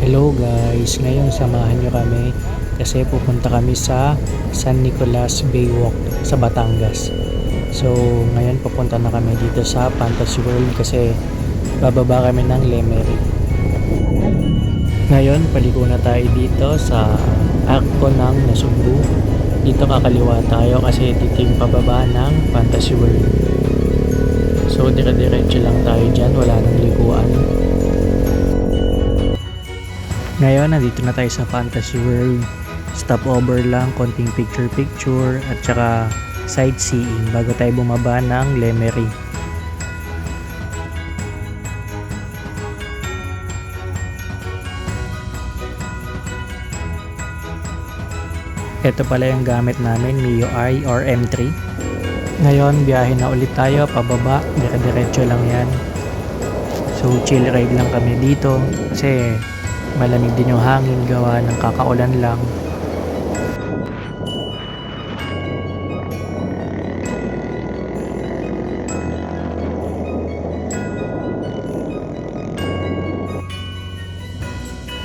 Hello guys, ngayon samahan nyo kami kasi pupunta kami sa San Nicolas Baywalk sa Batangas. So ngayon pupunta na kami dito sa Fantasy World kasi bababa kami ng Lemery. Ngayon paliko na tayo dito sa Arco ng Nasugbu. Dito kakaliwa tayo kasi dito yung pababa ng Fantasy World. So dire-diretso lang tayo dyan, wala nang liguan. Ngayon, nandito na tayo sa Fantasy World. Stopover lang, konting picture-picture at saka sightseeing bago tayo bumaba ng Lemery. Ito pala yung gamit namin, MIUI or M3. Ngayon, biyahe na ulit tayo, pababa, dire-diretso lang yan. So, chill ride lang kami dito kasi malamig din yung hangin gawa ng kakaulan lang.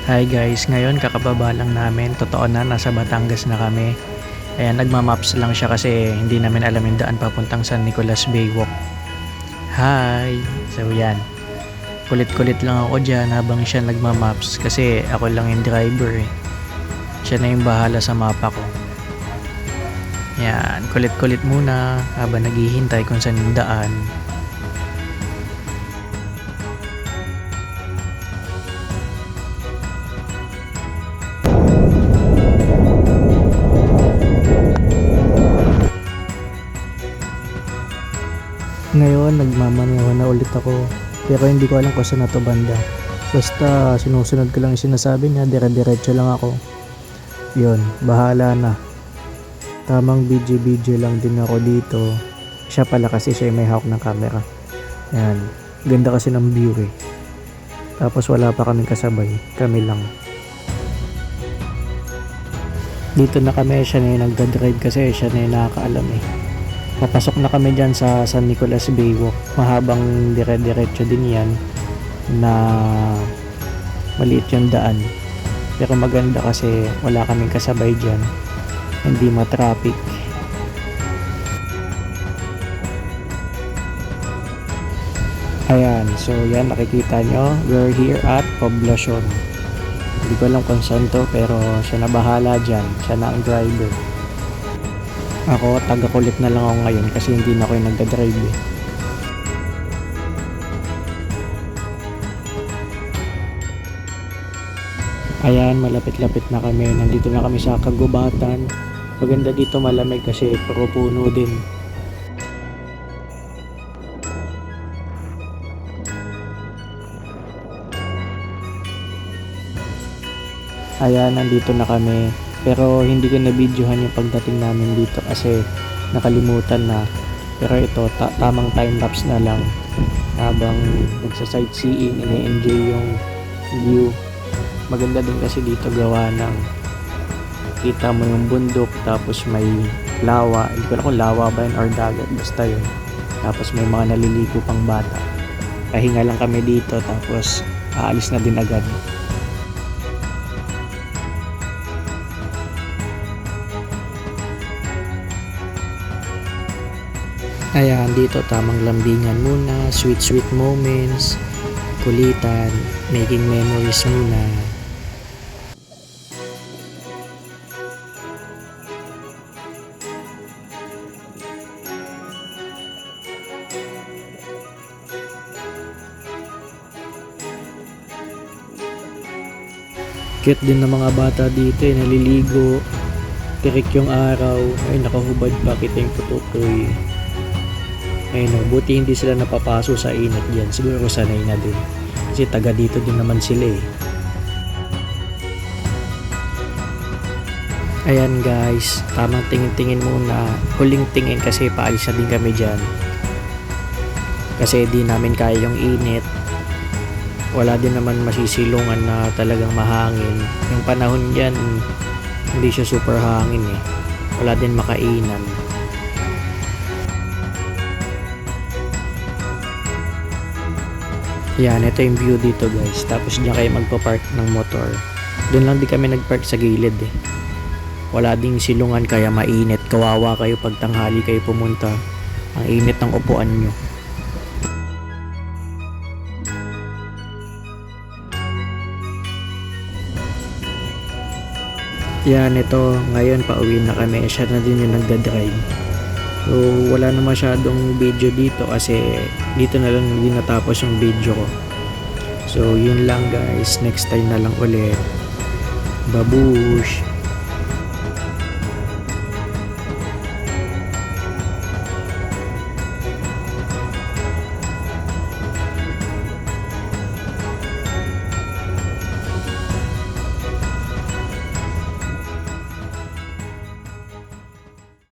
Hi guys, ngayon kakababa lang namin. Totoo na, nasa Batangas na kami. Ayan, nagmamaps lang siya kasi hindi namin alam yung daan papuntang San Nicolas Baywalk. Hi! So yan, kulit-kulit lang ako dyan habang siya nagmamaps kasi ako lang yung driver eh. Siya na yung bahala sa mapa ko. Yan, kulit-kulit muna habang naghihintay kung saan yung daan. Ngayon, nagmamaneho na ulit ako. Pero hindi ko alam kung saan na to banda. Basta sinusunod ko lang yung sinasabi niya, dire-diretso lang ako. Yun, bahala na. Tamang BG lang din ako dito. Siya pala kasi siya may hawak ng camera. Yan, ganda kasi ng view eh. Tapos wala pa kaming kasabay, kami lang. Dito na kami, siya na yung nagdadrive kasi siya na yung nakakaalam eh. Papasok na kami dyan sa San Nicolas Baywalk. Mahabang dire-diretso din yan na maliit yung daan. Pero maganda kasi wala kaming kasabay dyan. Hindi ma-traffic. Ayan, so yan nakikita nyo. We're here at Poblacion. Hindi ko alam kung saan to pero siya na bahala dyan. Siya na ang driver. Ako, taga-kulit na lang ako ngayon kasi hindi na ako yung nagdadrive eh. Ayan, malapit-lapit na kami. Nandito na kami sa kagubatan. Maganda dito, malamig kasi puro puno din. Ayan, nandito na kami. Pero hindi ko na-videohan yung pagdating namin dito kasi nakalimutan na. Pero ito, tamang time-lapse na lang. Habang nagsa-sightseeing, ine-enjoy yung view. Maganda din kasi dito gawa ng kita mo yung bundok tapos may lawa. Hindi ko alam kung lawa ba yun or dagat. Basta yun. Tapos may mga naliligo pang bata. Pahinga lang kami dito tapos aalis na din agad. Ayan, dito tamang lambingan muna, sweet moments, kulitan, making memories muna. Cute din ng mga bata dito eh, naliligo, tirik yung araw, ay nakahubad pa kita yung tututoy. Ayun o, buti hindi sila napapaso sa init dyan. Siguro sanay na din. Kasi taga dito din naman sila eh. Ayan guys, tamang tingin-tingin muna. Huling tingin kasi paalis na din kami dyan. Kasi di namin kaya yung init. Wala din naman masisilungan na talagang mahangin. Yung panahon dyan, hindi siya super hangin eh. Wala din makainan. Yan, ito yung view dito guys. Tapos diyan kayo magpa-park ng motor. Doon lang din kami nag-park sa gilid eh. Wala ding silungan kaya mainit. Kawawa kayo pag tanghali kayo pumunta. Ang init ng upuan nyo. Yan, ito. Ngayon pauwi na kami. Siya na din yung nagdadrive. So, wala na masyadong video dito kasi dito na lang din natapos yung video ko. So, yun lang guys. Next time na lang ulit. Babush!